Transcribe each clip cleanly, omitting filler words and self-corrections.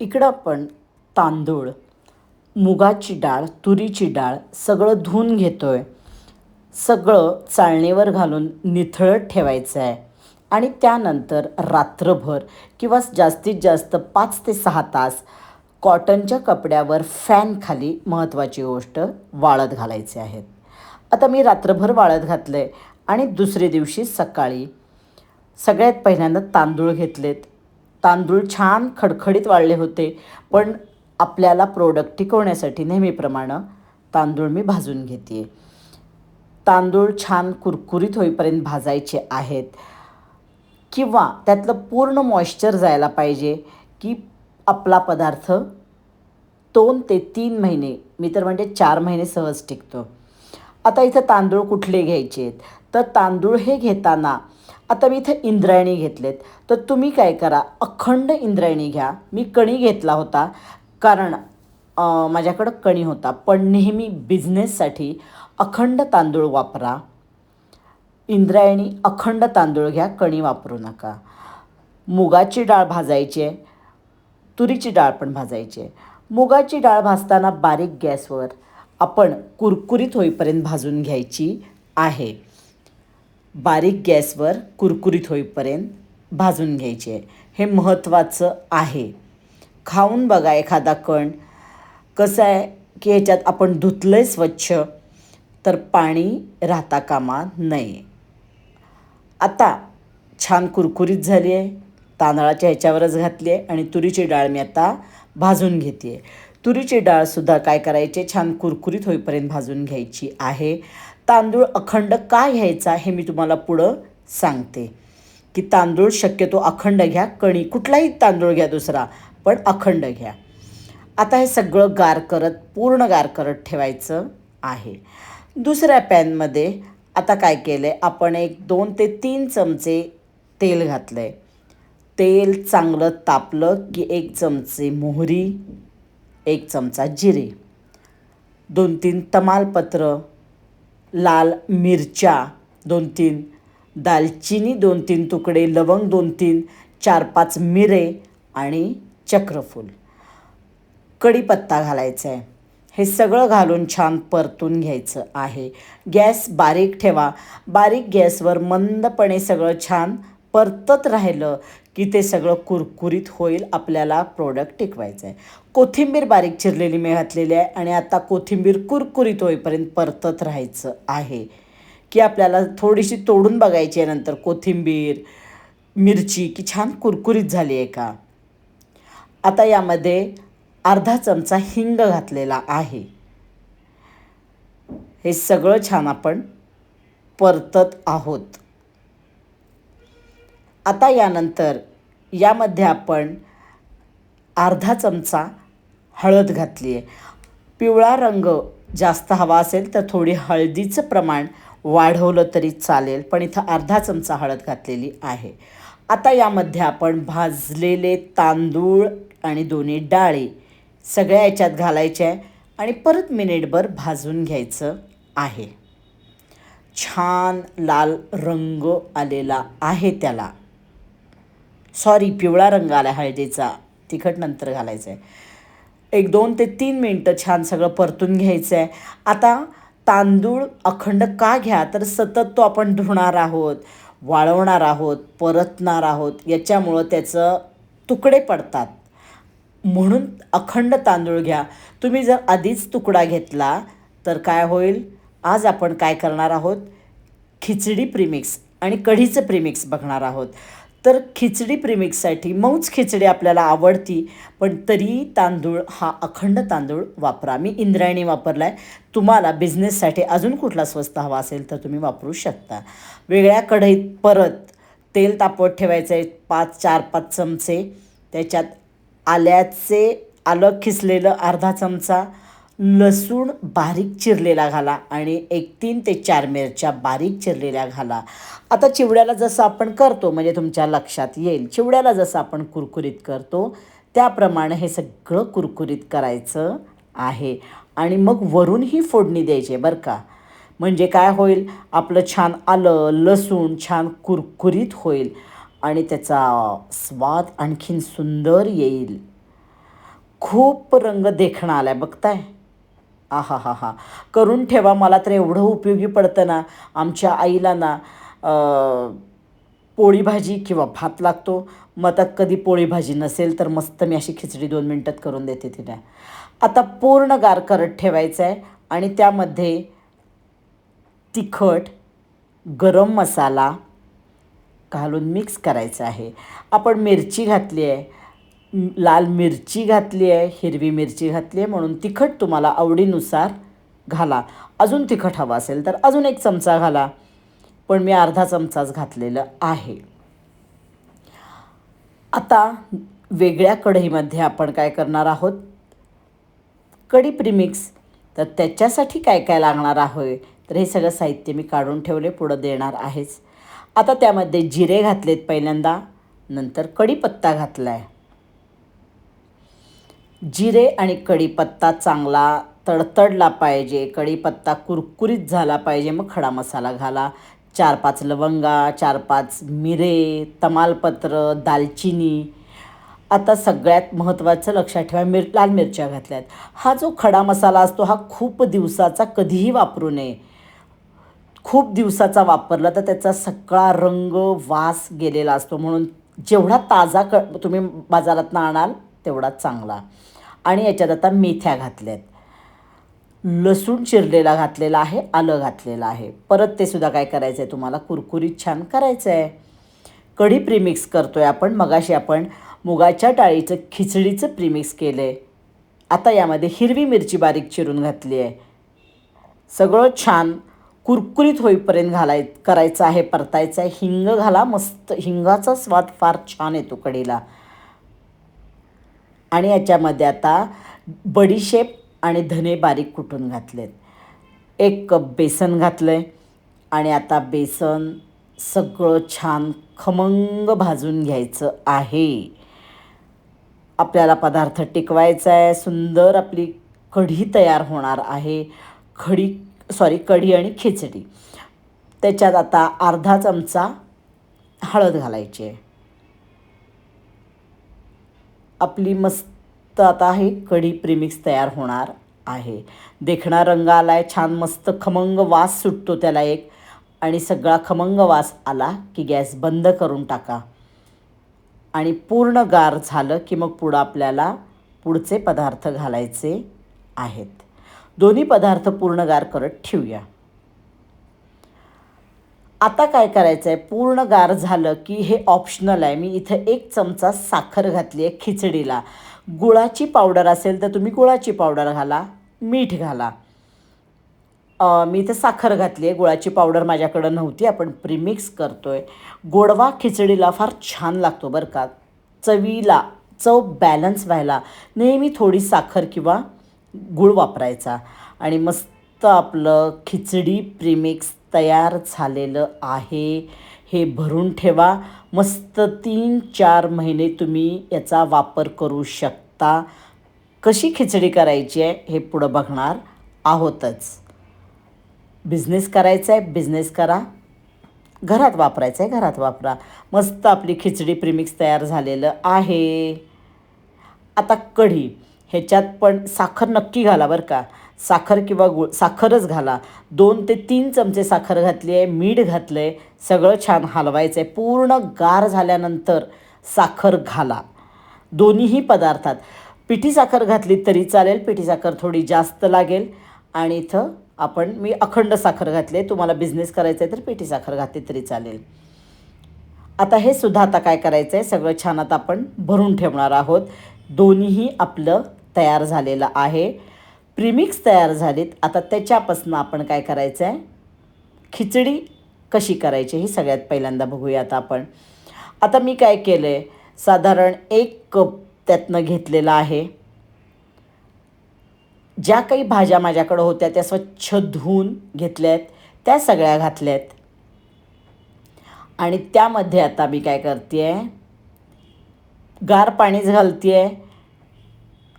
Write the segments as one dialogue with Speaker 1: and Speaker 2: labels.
Speaker 1: इकडं आपण तांदूळ, मुगाची डाळ, तुरीची डाळ सगळं धुवून घेतो आहे. सगळं चाळणीवर घालून निथळत ठेवायचं आहे आणि त्यानंतर रात्रभर किंवा जास्तीत जास्त 5 ते 6 तास कॉटनच्या कपड्यावर फॅनखाली महत्त्वाची गोष्ट वाळत घालायचे आहेत. आता मी रात्रभर वाळत घातलं आहे आणि दुसरे दिवशी सकाळी सगळ्यात पहिल्यांदा तांदूळ घेतलेत. तांदूळ छान खडखडीत वाळले होते, पण आपल्याला प्रोडक्ट टिकवण्यासाठी नेहमीप्रमाणे तांदूळ मी भाजून घेते आहे. तांदूळ छान कुरकुरीत होईपर्यंत भाजायचे आहेत किंवा त्यातलं पूर्ण मॉइश्चर जायला पाहिजे की आपला पदार्थ 2 ते 3 महिने, मी तर म्हणते 4 महिने सहज टिकतो. आता इथं तांदूळ कुठले घ्यायचे आहेत, तर तांदूळ हे घेताना आता मी इथं इंद्रायणी घेतलेत, तर तुम्ही काय करा, अखंड इंद्रायणी घ्या. मी कणी घेतला होता कारण माझ्याकडं कणी होता, पण नेहमी बिझनेससाठी अखंड तांदूळ वापरा. इंद्रायणी अखंड तांदूळ घ्या, कणी वापरू नका. मुगाची डाळ भाजायची आहे, तुरीची डाळ पण भाजायची आहे. मुगाची डाळ भाजताना बारीक गॅसवर आपण कुरकुरीत होईपर्यंत भाजून घ्यायची आहे. बारीक गॅसवर कुरकुरीत होईपर्यंत भाजून घ्यायची आहे, हे महत्त्वाचं आहे. खाऊन बघा एखादा कण. कसं आहे की ह्याच्यात आपण धुतलं आहे स्वच्छ, तर पाणी राहता कामा नये. आता छान कुरकुरीत झाली आहे, तांदळाच्या ह्याच्यावरच घातली आहे आणि तुरीची डाळ मी आता भाजून घेते आहे. तुरीची डाळसुद्धा काय करायचे, छान कुरकुरीत होईपर्यंत भाजून घ्यायची आहे. तांदूळ अखंड का घ्यायचा हे मी तुम्हाला पुढं सांगते, की तांदूळ शक्यतो अखंड घ्या. कणी कुठलाही तांदूळ घ्या दुसरा, पण अखंड घ्या. आता हे सगळं गार करत, पूर्ण गार करत ठेवायचं आहे. दुसऱ्या पॅनमध्ये आता काय केलं आहे, आपण एक 2 ते 3 चमचे तेल घातलं आहे. तेल चांगलं तापलं की 1 चमचे मोहरी, 1 चमचा जिरे, 2-3 तमालपत्र, लाल मिरच्या 2-3, दालचिनी 2-3 तुकडे, लवंग 2-3, 4-5 मिरे आणि चक्रफूल, कढीपत्ता घालायचा आहे. हे सगळं घालून छान परतून घ्यायचं आहे. गॅस बारीक ठेवा. बारीक गॅसवर मंदपणे सगळं छान परतत राहिलं की ते सगळं कुरकुरीत होईल. आपल्याला प्रोडक्ट टिकवायचं आहे. कोथिंबीर बारीक चिरलेली मी घातलेली आहे आणि आता कोथिंबीर कुरकुरीत होईपर्यंत परतत राहायचं आहे, की आपल्याला थोडीशी तोडून बघायची आहे नंतर कोथिंबीर, मिरची की छान कुरकुरीत झाली आहे का. आता यामध्ये अर्धा चमचा हिंग घातलेला आहे. हे सगळं छान आपण परतत आहोत. आता यानंतर यामध्ये आपण अर्धा चमचा हळद घातली आहे. पिवळा रंग जास्त हवा असेल तर थोडी हळदीचं प्रमाण वाढवलं तरी चालेल, पण इथं अर्धा चमचा हळद घातलेली आहे. आता यामध्ये आपण भाजलेले तांदूळ आणि दोन्ही डाळी सगळ्या याच्यात घालायच्या आहे आणि परत मिनिटभर भाजून घ्यायचं आहे. छान लाल रंग आलेला आहे त्याला. सॉरी, पिवळा रंग आला हळदीचा, तिखट नंतर घालायचं आहे. एक 2 ते 3 मिनटं छान सगळं परतून घ्यायचं आहे. आता तांदूळ अखंड का घ्या, तर सतत तो आपण धुणार आहोत, वाळवणार आहोत, परतणार आहोत, याच्यामुळं त्याचं तुकडे पडतात. म्हणून अखंड तांदूळ घ्या. तुम्ही जर आधीच तुकडा घेतला तर काय होईल, आज आपण काय करणार आहोत, खिचडी प्रीमिक्स आणि कढीचं प्रीमिक्स बघणार आहोत. तर खिचडी प्रीमिक्ससाठी मऊच खिचडी आपल्याला आवडती, पण तरी तांदूळ हा अखंड तांदूळ वापरा. मी इंद्रायणी वापरला आहे. तुम्हाला बिझनेससाठी अजून कुठला स्वस्त हवा असेल तर तुम्ही वापरू शकता. वेगळ्या कढईत परत तेल तापवत ठेवायचं आहे. 4-5 चमचे त्याच्यात आलं खिसलेलं अर्धा चमचा, लसूण बारीक चिरलेला घाला आणि 3 ते 4 मिरच्या बारीक चिरलेल्या घाला. आता चिवड्याला जसं आपण करतो, म्हणजे तुमच्या लक्षात येईल, चिवड्याला जसं आपण कुरकुरीत करतो त्याप्रमाणे हे सगळं कुरकुरीत करायचं आहे आणि मग वरून ही फोडणी द्यायची आहे बरं का. म्हणजे काय होईल, आपलं छान आलं लसूण छान कुरकुरीत होईल आणि त्याचा स्वाद आणखीन सुंदर येईल. खूप रंग देखणा आला आहे बघताय. आहा हा हा, करून ठेवा. मला तर एवढं उपयोगी पडतं ना. आमच्या आईला ना पोळी भाजी किंवा भात लागतो. मग आता कधी पोळी भाजी नसेल तर मस्त मी अशी खिचडी 2 मिनटात करून देते तिला. आता पूर्ण गार करत ठेवायचं आहे आणि त्यामध्ये तिखट, गरम मसाला घालून मिक्स करायचं आहे. आपण मिरची घातली आहे, लाल मिरची घातली आहे, हिरवी मिरची घातली आहे, म्हणून तिखट तुम्हाला आवडीनुसार घाला. अजून तिखट हवं असेल तर अजून 1 चमचा घाला, पण मी अर्धा चमचाच घातलेलं आहे. आता वेगळ्या कढईमध्ये आपण काय करणार आहोत, कढी प्रीमिक्स. तर त्याच्यासाठी काय काय लागणार आहे, तर हे सगळं साहित्य मी काढून ठेवले, पुढं देणार आहेच. आता त्यामध्ये जिरे घातलेत पहिल्यांदा, नंतर कढीपत्ता घातला आहे. जिरे आणि कढीपत्ता चांगला तडतडला पाहिजे, कढीपत्ता कुरकुरीत झाला पाहिजे, मग खडा मसाला घाला. 4-5 लवंगा, 4-5 मिरे, तमालपत्र, दालचिनी. आता सगळ्यात महत्त्वाचं लक्षात ठेवा, लाल मिरच्या घातल्यात. हा जो खडा मसाला असतो हा खूप दिवसाचा कधीही वापरू नये. खूप दिवसाचा वापरला तर त्याचा सगळा रंग, वास गेलेला असतो. म्हणून जेवढा ताजा तुम्ही बाजारातून आणाल तेवढा चांगला. आणि याच्यात आता मेथ्या घातल्यात, लसूण चिरलेला घातलेला आहे, आलं घातलेलं आहे. परत ते सुद्धा काय करायचं आहे तुम्हाला, कुरकुरीत छान करायचं आहे. कढी प्रीमिक्स करतो आहे आपण. मगाशी आपण मुगाच्या डाळीचं खिचडीचं प्रीमिक्स केलं आहे. आता यामध्ये हिरवी मिरची बारीक चिरून घातली आहे. सगळं छान कुरकुरीत होईपर्यंत करायचं आहे, परतायचं आहे. हिंग घाला, मस्त हिंगाचा स्वाद फार छान येतो कढीला. आणि याच्यामध्ये आता बडीशेप आणि धने बारीक कुटून घातलेत. 1 कप बेसन घातलं आहे आणि आता बेसन सगळं छान खमंग भाजून घ्यायचं आहे. आपल्याला पदार्थ टिकवायचा आहे. सुंदर आपली कढी तयार होणार आहे. कढी आणि खिचडी. त्याच्यात आता अर्धा चमचा हळद घालायची आहे. आपली मस्त आता ही कढी प्रीमिक्स तयार होणार आहे. देखणा रंग आला आहे, छान मस्त खमंग वास सुटतो त्याला एक. आणि सगळा खमंग वास आला की गॅस बंद करून टाका. आणि पूर्ण गार झालं की मग आपल्याला पुढचे पदार्थ घालायचे आहेत. दोन्ही पदार्थ पूर्ण गार करत ठेवूया. आता काय करायचं आहे, पूर्ण गार झालं की हे ऑप्शनल आहे. मी इथं 1 चमचा साखर घातली आहे खिचडीला. गुळाची पावडर असेल तर तुम्ही गुळाची पावडर घाला, मीठ घाला. मी इथं साखर घातली आहे, गुळाची पावडर माझ्याकडं नव्हती. आपण प्रीमिक्स करतो आहे. गोडवा खिचडीला फार छान लागतो बरं का. चव बॅलन्स व्हायला नेहमी थोडी साखर किंवा गूळ वापरायचा. आणि मस्त आपलं खिचडी प्रीमिक्स तयार झालेलं आहे. हे भरून ठेवा. मस्त 3-4 महिने तुम्ही याचा वापर करू शकता. कशी खिचडी करायची आहे हे पुढं बघणार आहोतच. बिझनेस करायचा आहे, बिझनेस करा. घरात वापरायचं आहे, घरात वापरा. मस्त आपली खिचडी प्रीमिक्स तयार झालेलं आहे. आता कढी, ह्याच्यात पण साखर नक्की घाला बरं का. साखर किंवा गूळ, साखरच घाला. 2 ते 3 चमचे साखर घातली आहे, मीठ घातलं आहे. सगळं छान हलवायचं आहे. पूर्ण गार झाल्यानंतर साखर घाला दोन्हीही पदार्थात. पिठी साखर घातली तरी चालेल, पिठी साखर थोडी जास्त लागेल. आणि इथं मी अखंड साखर घातली आहे. तुम्हाला बिझनेस करायचं आहे तर पिठी साखर घातली तरी चालेल. आता हे सुद्धा आता काय करायचं आहे, सगळं छान आता आपण भरून ठेवणार आहोत. दोन्हीही आपलं तयार झालेलं आहे. प्रीमिक्स तयार झालीत. आता त्याच्यापासून आपण काय करायचं आहे, खिचडी कशी करायची ही सगळ्यात पहिल्यांदा बघूया आता आपण. आता मी काय केलं आहे, साधारण 1 कप त्यातनं घेतलेला आहे. ज्या काही भाज्या माझ्याकडं होत्या त्या स्वच्छ धुवून घेतल्यात, त्या सगळ्या घातल्यात. आणि त्यामध्ये आता मी काय करते आहे, गार पाणीच घालते आहे.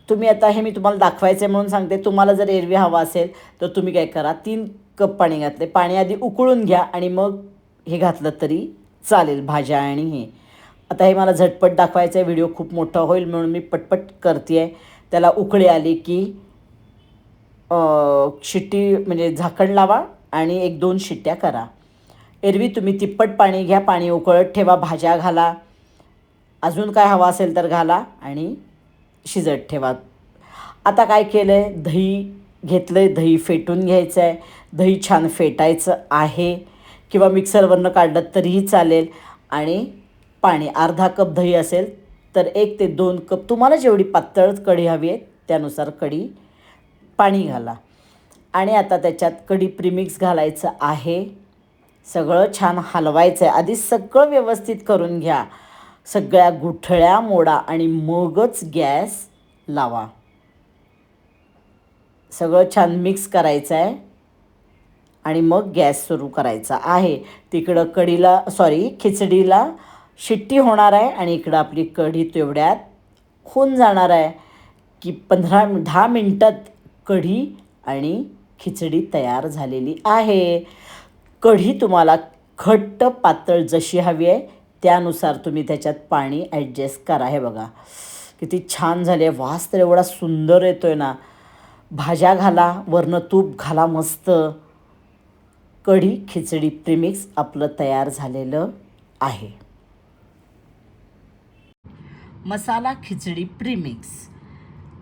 Speaker 1: तुम्ही आता हे मी तुम्हाला दाखवायचं आहे म्हणून सांगते. तुम्हाला जर एरवी हवा असेल तर तुम्ही काय करा, 3 कप पाणी घातले. पाणी आधी उकळून घ्या आणि मग हे घातलं तरी चालेल, भाज्या आणि हे. आता हे मला झटपट दाखवायचं आहे, व्हिडिओ खूप मोठा होईल म्हणून मी पटपट करते आहे. त्याला उकळी आली की शिट्टी म्हणजे झाकण लावा आणि 1-2 शिट्ट्या करा. एरवी तुम्ही तिप्पट पाणी घ्या, पाणी उकळत ठेवा, भाज्या घाला, अजून काय हवा असेल तर घाला आणि शिजत ठेवा. आता काय केलं आहे, दही घेतलं आहे, दही फेटून घ्यायचं आहे. दही छान फेटायचं आहे किंवा मिक्सरवरनं काढलं तरीही चालेल. आणि पाणी अर्धा कप दही असेल तर 1 ते 2 कप, तुम्हाला जेवढी पातळ कढी हवी आहे त्यानुसार पाणी घाला. आणि आता त्याच्यात कढी प्रीमिक्स घालायचं आहे. सगळं छान हलवायचं आहे. आधी सगळं व्यवस्थित करून घ्या, सगळ्या गुठळ्या मोडा आणि मगच गॅस लावा. सगळं छान मिक्स करायचं आहे आणि मग गॅस सुरू करायचा आहे. तिकडं खिचडीला शिट्टी होणार आहे आणि इकडं आपली कढी तेवढ्यात होऊन जाणार आहे की 10 मिनटात कढी आणि खिचडी तयार झालेली आहे. कढी तुम्हाला घट्ट पातळ जशी हवी आहे त्यानुसार तुम्ही त्याच्यात पाणी ॲडजस्ट करा. हे बघा किती छान झाली आहे, वास तर एवढा सुंदर येतो आहे ना. भाज्या घाला, वरनं तूप घाला मस्त. कढी खिचडी प्रीमिक्स आपलं तयार झालेलं आहे. मसाला खिचडी प्रीमिक्स.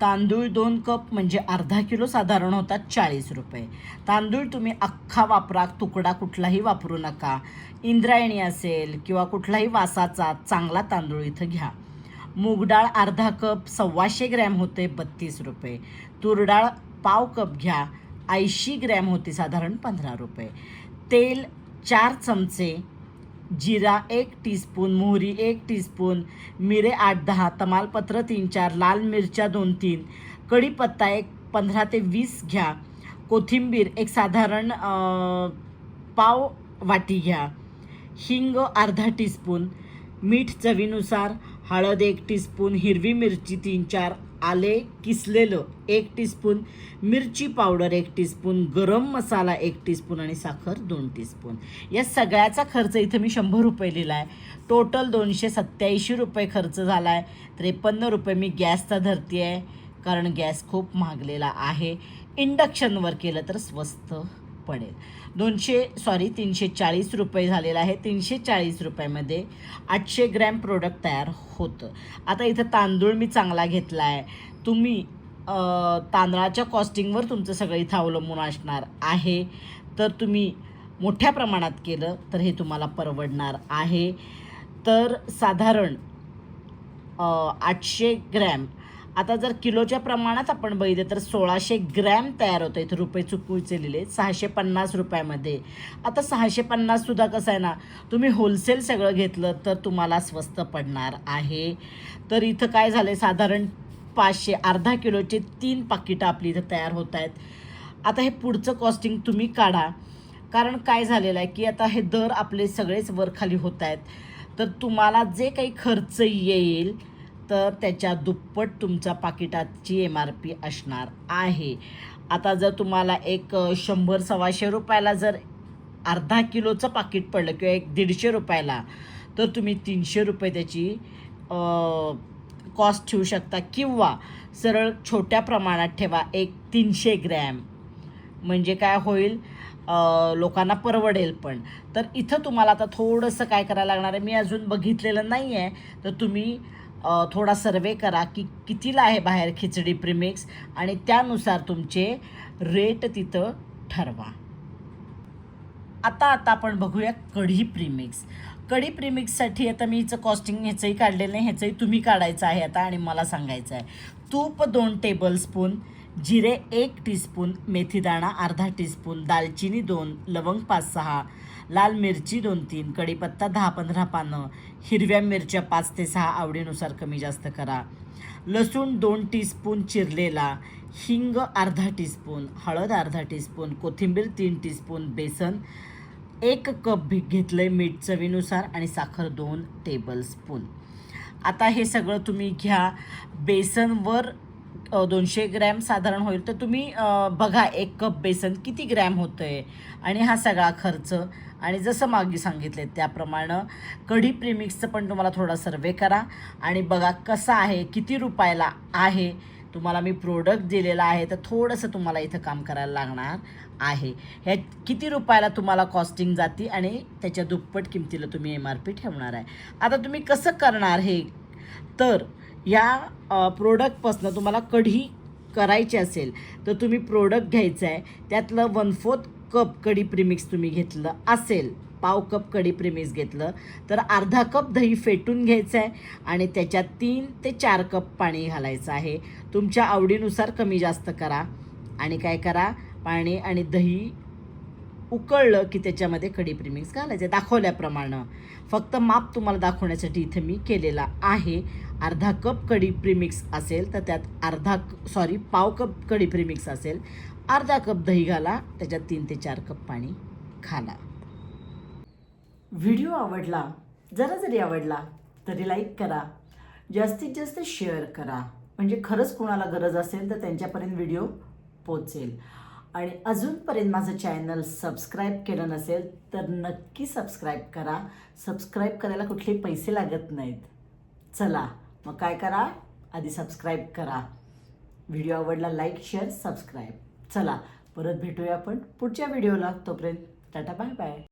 Speaker 1: तांदूळ 2 कप म्हणजे अर्धा किलो साधारण होतात 40 रुपये. तांदूळ तुम्ही अख्खा वापरा, तुकडा कुठलाही वापरू नका. इंद्रायणी असेल किंवा कुठलाही वासाचा चांगला तांदूळ इथं घ्या. मूग डाळ अर्धा कप 125 ग्रॅम होते 32 रुपये. तूर डाळ पाव कप घ्या, 80 ग्रॅम होते साधारण 15 रुपये. तेल 4 चमचे, जिरा 1 टीस्पून, मोहरी 1 टीस्पून, मिरे 8-10, तमालपत्र 3-4, लाल मिरच्या 2-3, कढीपत्ता 15 ते 20 घ्या. कोथिंबीर एक साधारण पाव वाटी घ्या. हिंग अर्धा टीस्पून, मीठ चवीनुसार, हळद 1 टीस्पून, हिरवी मिरची 3-4, आले किसलेलं 1 टीस्पून, मिरची पावडर 1 टीस्पून, गरम मसाला 1 टीस्पून आणि साखर 2 टीस्पून. या सगळ्याचा खर्च इथं मी 100 रुपये लिहिला आहे. टोटल 287 रुपये खर्च झाला आहे. 53 रुपये मी गॅसचा धरते आहे कारण गॅस खूप महागलेला आहे. इंडक्शनवर केलं तर स्वस्त पडेल. 340 रुपये झालेला आहे. 340 रुपयामध्ये 800 ग्रॅम प्रोडक्ट तयार होतं. आता इथं तांदूळ मी चांगला घेतला आहे. तुम्ही तांदळाच्या कॉस्टिंगवर तुमचं सगळं इथं अवलंबून असणार आहे. तर तुम्ही मोठ्या प्रमाणात केलं तर हे तुम्हाला परवडणार आहे. तर साधारण 800 ग्रॅम, आता जर किलोच्या प्रमाणात आपण बघितलं तर 1600 ग्रॅम तयार होतं. इथं रुपये चुकूचे लिहिले 650 रुपयामध्ये. आता 650सुद्धा कसं आहे ना, तुम्ही होलसेल सगळं घेतलं तर तुम्हाला स्वस्त पडणार आहे. तर इथं काय झालं आहे, साधारण 500 अर्धा किलोचे 3 पाकिटं आपली इथं तयार होत आहेत. आता हे पुढचं कॉस्टिंग तुम्ही काढा, कारण काय झालेलं आहे की आता हे दर आपले सगळेच वरखाली होत आहेत. तर तुम्हाला जे काही खर्च येईल तर त्याच्या दुप्पट तुमच्या पाकिटाची MRP असणार आहे. आता जर तुम्हाला एक 100-125 रुपयाला जर अर्धा किलोचं पाकिट पडलं किंवा 150 रुपयाला, तर तुम्ही 300 रुपये त्याची कॉस्ट ठेवू शकता किंवा सरळ छोट्या प्रमाणात ठेवा, 300 ग्रॅम. म्हणजे काय होईल, लोकांना परवडेल पण. तर इथं तुम्हाला आता थोडंसं काय करायला लागणार आहे, मी अजून बघितलेलं नाही आहे, तर तुम्ही थोडा सर्वे करा की कितीला आहे बाहेर खिचडी प्रीमिक्स आणि त्यानुसार तुमचे रेट तिथं ठरवा. आता आपण बघूया कढी प्रीमिक्स. कढी प्रीमिक्ससाठी आता मी हिचं कॉस्टिंग ह्याचंही काढलेलं नाही, ह्याचंही तुम्ही काढायचं आहे आता आणि मला सांगायचं आहे. तूप 2 टेबलस्पून, जिरे 1 टीस्पून, मेथीदाणा अर्धा टीस्पून, दालचिनी 2, लवंग 5-6, लाल मिरची 2-3, कढीपत्ता 10-15 पानं, हिरव्या मिरच्या 5 ते 6 आवडीनुसार कमी जास्त करा, लसूण 2 टीस्पून चिरलेला, हिंग अर्धा टीस्पून, हळद अर्धा टीस्पून, कोथिंबीर 3 टीस्पून, बेसन 1 कप घेतलं आहे, मीठ चवीनुसार आणि साखर 2 टेबलस्पून. आता हे सगळं तुम्ही घ्या. बेसनवर 200 ग्रॅम साधारण होईल, तर तुम्ही बघा 1 कप बेसन किती ग्रॅम होतं आहे आणि हा सगळा खर्च. आणि जसं मागे सांगितले त्याप्रमाणे कढी प्रीमिक्सचं पण तुम्हाला थोडा सर्वे करा आणि बघा कसं आहे, किती रुपयाला आहे. तुम्हाला मी प्रोडक्ट दिलेला आहे, तर थोडंसं तुम्हाला इथं काम करायला लागणार आहे. ह्या किती रुपयाला तुम्हाला कॉस्टिंग जाती आणि त्याच्या दुप्पट किमतीला तुम्ही MRP ठेवणार आहे. आता तुम्ही कसं करणार हे, तर या प्रोडक्टपासून तुम्हाला कढी करायची असेल तर तुम्ही प्रोडक्ट घ्यायचं आहे, त्यातलं 1/4 कप कढी प्रीमिक्स तुम्ही घेतलं असेल, पाव कप कढी प्रीमिक्स घेतलं तर अर्धा कप दही फेटून घ्यायचं आहे आणि त्याच्यात 3 ते 4 कप पाणी घालायचं आहे. तुमच्या आवडीनुसार कमी जास्त करा आणि काय करा, पाणी आणि दही उकळलं की त्याच्यामध्ये कढी प्रीमिक्स घालायचं दाखवल्याप्रमाणे. फक्त माप तुम्हाला दाखवण्यासाठी इथे मी केलेला आहे. अर्धा कप कढी प्रीमिक्स असेल तर त्यात पाव कप कढी प्रीमिक्स असेल, अर्धा कप दही घाला, त्याच्यात 3 ते 4 कप पाणी घाला. व्हिडिओ आवडला, जरी आवडला तरी लाईक करा, जास्तीत जास्त शेअर करा, म्हणजे खरंच कोणाला गरज असेल तर त्यांच्यापर्यंत व्हिडिओ पोचेल. आणि अजूनपर्यंत माझं चॅनल सबस्क्राईब केलं नसेल तर नक्की सबस्क्राईब करा. सबस्क्राईब करायला कुठले पैसे लागत नाहीत. चला मग काय करा, आधी सबस्क्राईब करा. व्हिडिओ आवडला लाईक शेअर सबस्क्राईब. चला परत भेटूया आपण पुढच्या व्हिडिओला. तोपर्यंत टाटा बाय बाय.